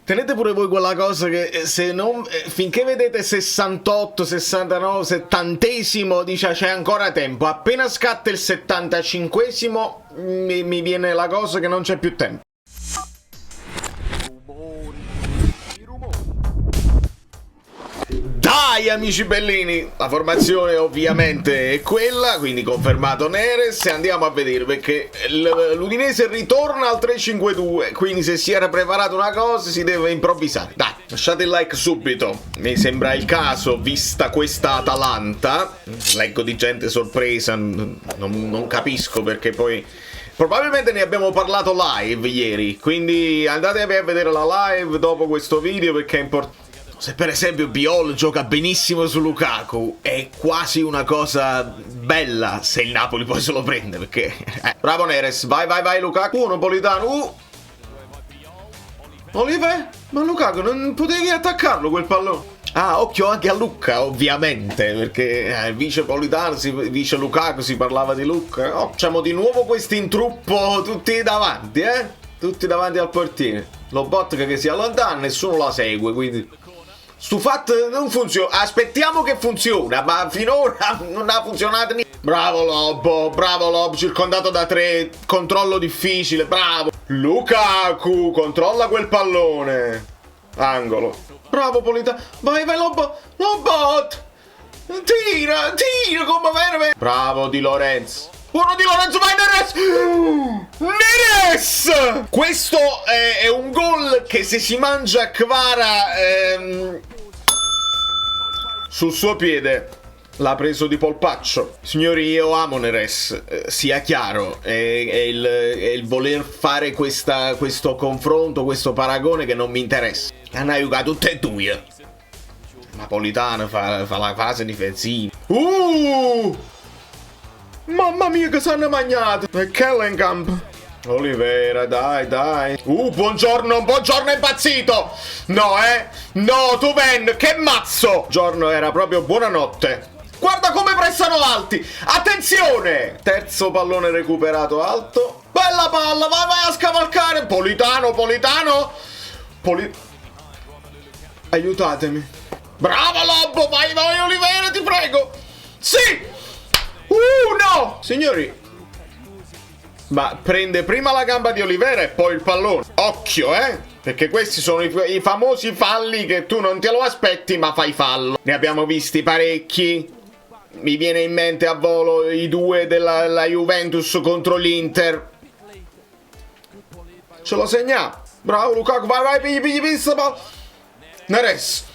Tenete pure voi quella cosa che se non finché vedete 68, 69, 70esimo dice c'è ancora tempo. Appena scatta il 75esimo mi viene la cosa che non c'è più tempo. Dai amici bellini, la formazione ovviamente è quella, quindi confermato Neres, e andiamo a vedere perché l'Udinese ritorna al 3-5-2, quindi se si era preparato una cosa si deve improvvisare. Dai, lasciate il like subito, mi sembra il caso vista questa Atalanta, leggo di gente sorpresa, non capisco perché poi... Probabilmente ne abbiamo parlato live ieri, quindi andatevi a vedere la live dopo questo video perché è importante. Se per esempio Biol gioca benissimo su Lukaku, è quasi una cosa bella se il Napoli poi se lo prende, perché... Bravo Neres, vai Lukaku, Napolitano, Olive? Ma Lukaku, non potevi attaccarlo quel pallone? Ah, occhio anche a Lucca, ovviamente, perché vice Politano, vice Lukaku, si parlava di Lucca. Oh, facciamo di nuovo questo intruppo tutti davanti, tutti davanti al portiere. Lobotka che si allontana, nessuno la segue, quindi... Sto fatto non funziona, aspettiamo che funziona, ma finora non ha funzionato niente. Bravo Lobo, circondato da 3, controllo difficile, bravo. Lukaku, controlla quel pallone. Angolo. Bravo Politano, vai Lobo, Lobot. Tira, come vero. Bravo Di Lorenzo. Uno Di Lorenzo, vai Neres! Questo è un gol che se si mangia Kvara sul suo piede l'ha preso di polpaccio. Signori, io amo Neres, sia chiaro, è il voler fare questo confronto, questo paragone che non mi interessa. Hanno aiutato tutte e due. Napolitano fa la fase difensiva. Mamma mia che s'hanno magnato! E Kellenkamp! Olivera, dai! Buongiorno è impazzito! No, No, tu Ven, che mazzo! Giorno era proprio buonanotte. Guarda come pressano alti! Attenzione! Terzo pallone recuperato alto. Bella palla, vai a scavalcare! Politano! Aiutatemi. Brava Lobo, vai Olivera, ti prego! Sì! No! Signori, ma prende prima la gamba di Olivera e poi il pallone. Occhio, perché questi sono i famosi falli che tu non te lo aspetti ma fai fallo. Ne abbiamo visti parecchi. Mi viene in mente a volo i due della Juventus contro l'Inter. Ce lo segniamo. Bravo Lukaku, vai, pigli questa palla. Neres.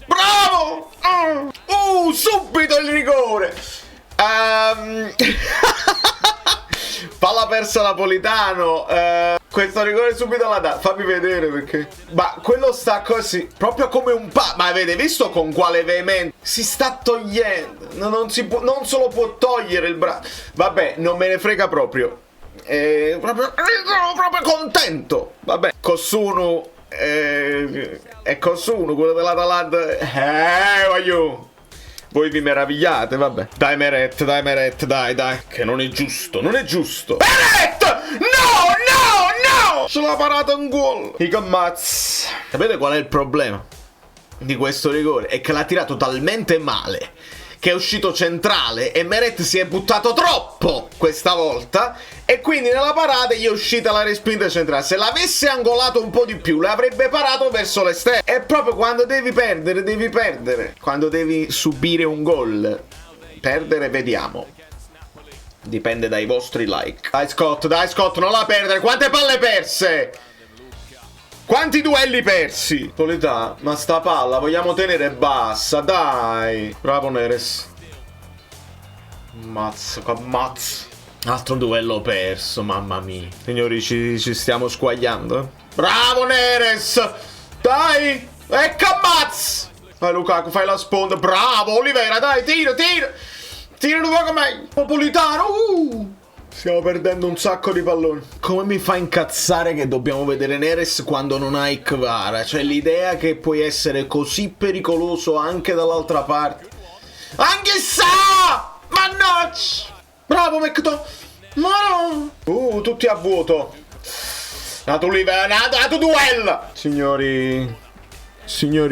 Bravo! Subito il rigore. Palla persa Napolitano. Questo rigore subito la dà. Fammi vedere perché. Ma quello sta così, proprio come un ma avete visto con quale veemenza si sta togliendo? Non se lo può togliere il braccio. Vabbè, non me ne frega proprio. Proprio contento. Vabbè, Kossunu è Kossunu, quello dell'Atalanta. Voglio. Voi vi meravigliate, vabbè. Dai Meret, dai. Che non è giusto. Meret! No! Ce l'ha parato un gol. Higamaz. Sapete qual è il problema di questo rigore? È che l'ha tirato talmente male che è uscito centrale e Meret si è buttato troppo questa volta e quindi nella parata gli è uscita la respinta centrale. Se l'avesse angolato un po' di più l'avrebbe parato verso l'esterno. È proprio quando devi perdere. Quando devi subire un gol. Perdere, vediamo. Dipende dai vostri like. Dai Scott, non la perdere. Quante palle perse? Quanti duelli persi? Polità, ma sta palla vogliamo tenere bassa, dai. Bravo Neres. Mazzo. Altro duello perso, mamma mia. Signori, ci stiamo squagliando. Bravo Neres. Dai. E Camaz. Vai Lukaku, fai la sponda. Bravo Olivera, dai, tira. Tira un po' meglio. Napolitano. Stiamo perdendo un sacco di palloni. Come mi fa incazzare che dobbiamo vedere Neres quando non hai Kvara. Cioè l'idea che puoi essere così pericoloso anche dall'altra parte. Anche sa! Mannaggia! Bravo Mekto! Ma no! Tutti a vuoto. Nato duello! Signori,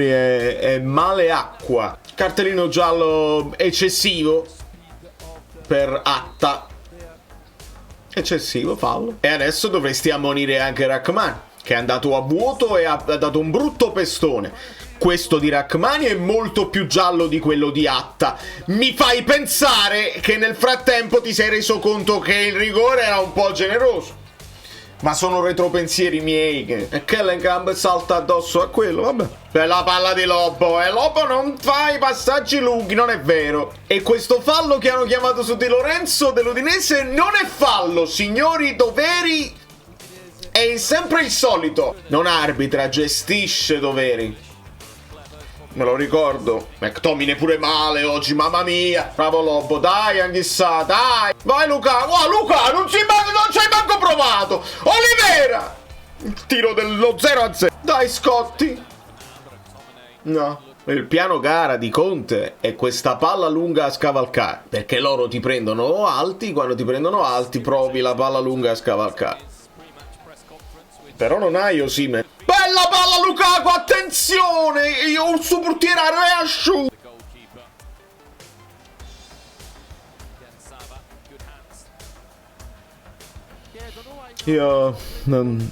è male acqua. Cartellino giallo eccessivo per Atta. Eccessivo, fallo. E adesso dovresti ammonire anche Rachmani, che è andato a vuoto e ha dato un brutto pestone. Questo di Rachmani è molto più giallo di quello di Atta. Mi fai pensare che nel frattempo ti sei reso conto che il rigore era un po' generoso. Ma sono retropensieri miei che Kellenkamp salta addosso a quello, vabbè. Bella palla di Lobo, Lobo non fa i passaggi lunghi, non è vero. E questo fallo che hanno chiamato su Di Lorenzo dell'Udinese non è fallo, signori. Doveri è sempre il solito. Non arbitra, gestisce Doveri. Me lo ricordo. McTominay pure male oggi, mamma mia. Bravo Lobo, dai Anghissà, dai. Vai Luca, Luca, non ci hai manco provato. Olivera. Il tiro dello 0-0. Dai Scotti. No. Il piano gara di Conte è questa palla lunga a scavalcare. Perché loro ti prendono alti, quando ti prendono alti provi la palla lunga a scavalcare. Però non hai Osimhen. Bella palla Lukaku, attenzione! Io il suo portiere ha reasciuto. Io non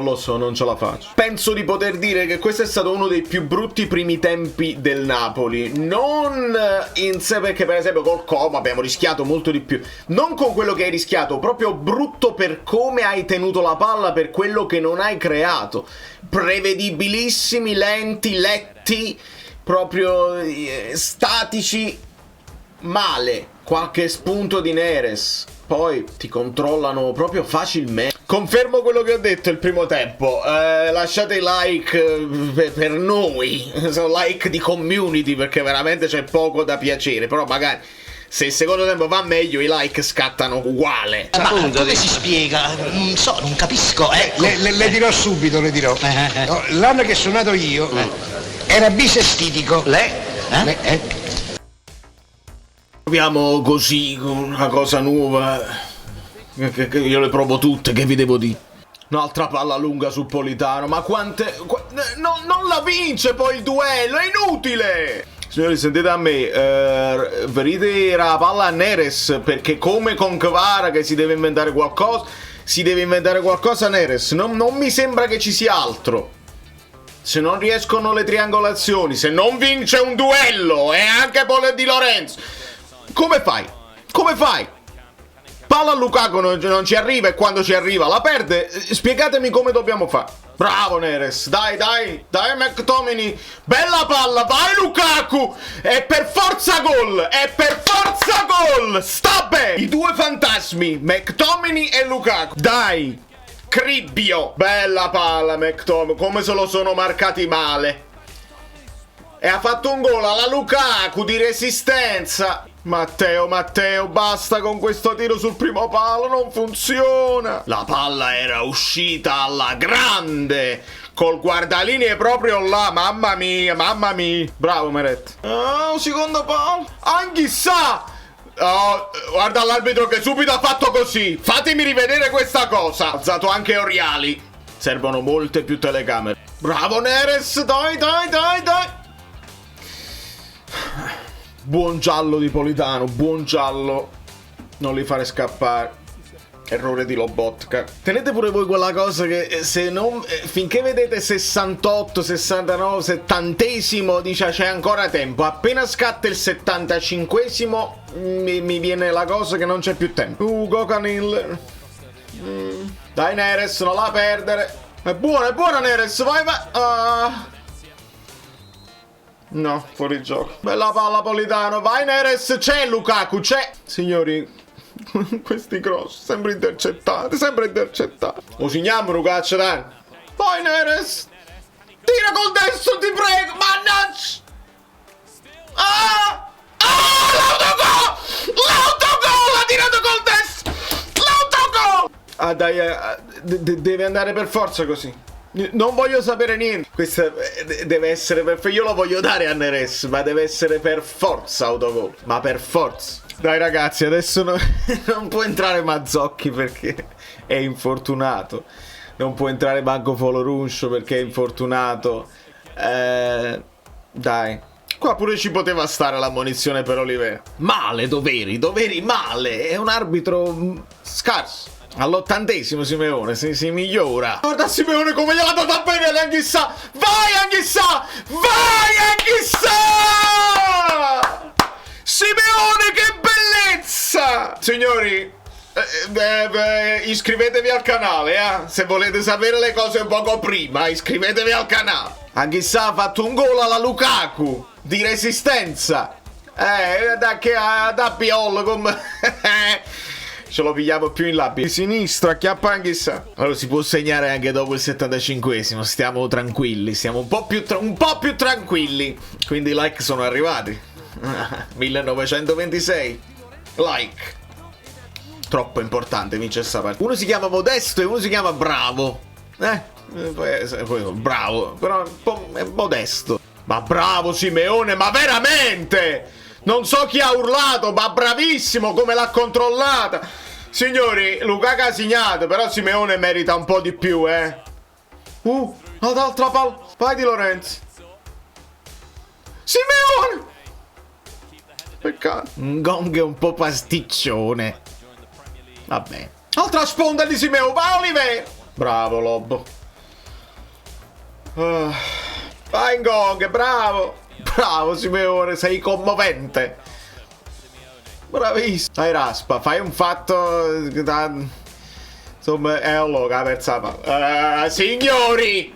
lo so, non ce la faccio. Penso di poter dire che questo è stato uno dei più brutti primi tempi del Napoli. Non in sé, perché per esempio col Como abbiamo rischiato molto di più. Non con quello che hai rischiato, proprio brutto per come hai tenuto la palla, per quello che non hai creato. Prevedibilissimi, lenti, letti, proprio statici, male. Qualche spunto di Neres. Poi ti controllano proprio facilmente. Confermo quello che ho detto il primo tempo. Lasciate i like per noi. Sono like di community, perché veramente c'è poco da piacere. Però magari se il secondo tempo va meglio, i like scattano uguale. Ma come si spiega? Non so, non capisco. Ecco. Le dirò subito, le dirò. No, l'anno che sono nato io era bisestitico. Proviamo così con una cosa nuova. Che io le provo tutte, che vi devo dire? Un'altra palla lunga su Politano. Ma quante. Non la vince poi il duello, è inutile! Signori, sentite a me, vedete la palla a Neres, perché come con Kvara che si deve inventare qualcosa Neres. Non mi sembra che ci sia altro. Se non riescono le triangolazioni, se non vince un duello, e anche Pole Di Lorenzo, come fai? Come fai? Palla a Lukaku non ci arriva, e quando ci arriva la perde. Spiegatemi come dobbiamo fare. Bravo Neres, dai McTominay, bella palla, vai Lukaku, è per forza gol, sta bene, i due fantasmi, McTominay e Lukaku, dai, Cribbio, bella palla McTominay, come se lo sono marcati male, e ha fatto un gol alla Lukaku di resistenza. Matteo, basta con questo tiro sul primo palo, non funziona. La palla era uscita alla grande, col guardalinee proprio là, mamma mia. Bravo Meret. Un secondo palo. Anghissà. Oh, guarda l'arbitro che subito ha fatto così. Fatemi rivedere questa cosa. Ha alzato anche Oriali. Servono molte più telecamere. Bravo Neres, dai. Buon giallo di Politano, buon giallo. Non li fare scappare. Errore di Lobotka. Tenete pure voi quella cosa che se non finché vedete 68, 69, 70esimo, dice c'è ancora tempo. Appena scatta il 75esimo mi viene la cosa che non c'è più tempo. Gokanil. Dai Neres, non la perdere. È buona Neres, vai. No, fuori gioco. Bella palla Politano, vai Neres, c'è Lukaku, c'è. Signori, questi cross, sempre intercettati. Lo segniamo Lukaku, dai. Vai Neres. Tira col destro, ti prego, mannaggia. L'autogol, ha tirato col destro. L'autogol. Deve andare per forza così. Non voglio sapere niente. Questa deve essere perfetto. Io lo voglio dare a Neres, ma deve essere per forza autogol. Ma per forza. Dai ragazzi, adesso non può entrare Mazzocchi perché è infortunato. Non può entrare manco Foloruncio perché è infortunato. Dai. Qua pure ci poteva stare l'ammonizione per Oliver. Male, Doveri, male. È un arbitro scarso. All'80° Simeone si migliora. Guarda Simeone come gliela data bene ad Anghissà. Vai Anghissà! Vai Anghissà! Simeone, che bellezza! Signori, iscrivetevi al canale, se volete sapere le cose un poco prima, iscrivetevi al canale. Anghissà ha fatto un gol alla Lukaku di resistenza. Da Piolo come... Ce lo pigliamo più in là. Di sinistra, acchiappa Anghissà. Allora si può segnare anche dopo il 75°. Stiamo tranquilli, stiamo un po' più tranquilli. Quindi i like sono arrivati. 1926 like. Troppo importante vincere sta partita. Uno si chiama Modesto e uno si chiama Bravo. Bravo, però un po' è modesto. Ma bravo Simeone, ma veramente! Non so chi ha urlato, ma bravissimo come l'ha controllata. Signori, Lukaku ha segnato, però Simeone merita un po' di più, ad altra palla. Vai Di Lorenzo. Simeone! Peccato. Un gong un po' pasticcione. Vabbè. Altra sponda di Simeone, va Oliver! Bravo Lobo. Vai Gong, bravo. Bravo Simeone, sei commovente. Bravissimo. Dai Raspa, fai un fatto insomma, allora persa signori.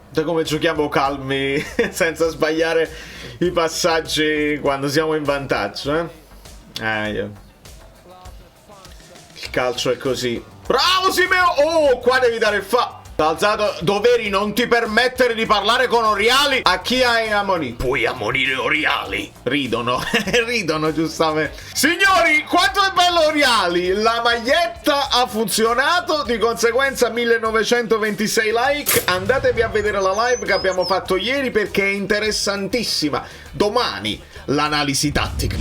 Da come giochiamo calmi senza sbagliare i passaggi quando siamo in vantaggio, Il calcio è così. Bravo Simeone! Qua devi dare il alzato. Doveri, non ti permettere di parlare con Oriali. A chi hai ammonito? Puoi ammonire Oriali. Ridono. Ridono giustamente. Signori, quanto è bello Oriali. La maglietta ha funzionato. Di conseguenza 1926 like. Andatevi a vedere la live che abbiamo fatto ieri perché è interessantissima. Domani l'analisi tattica.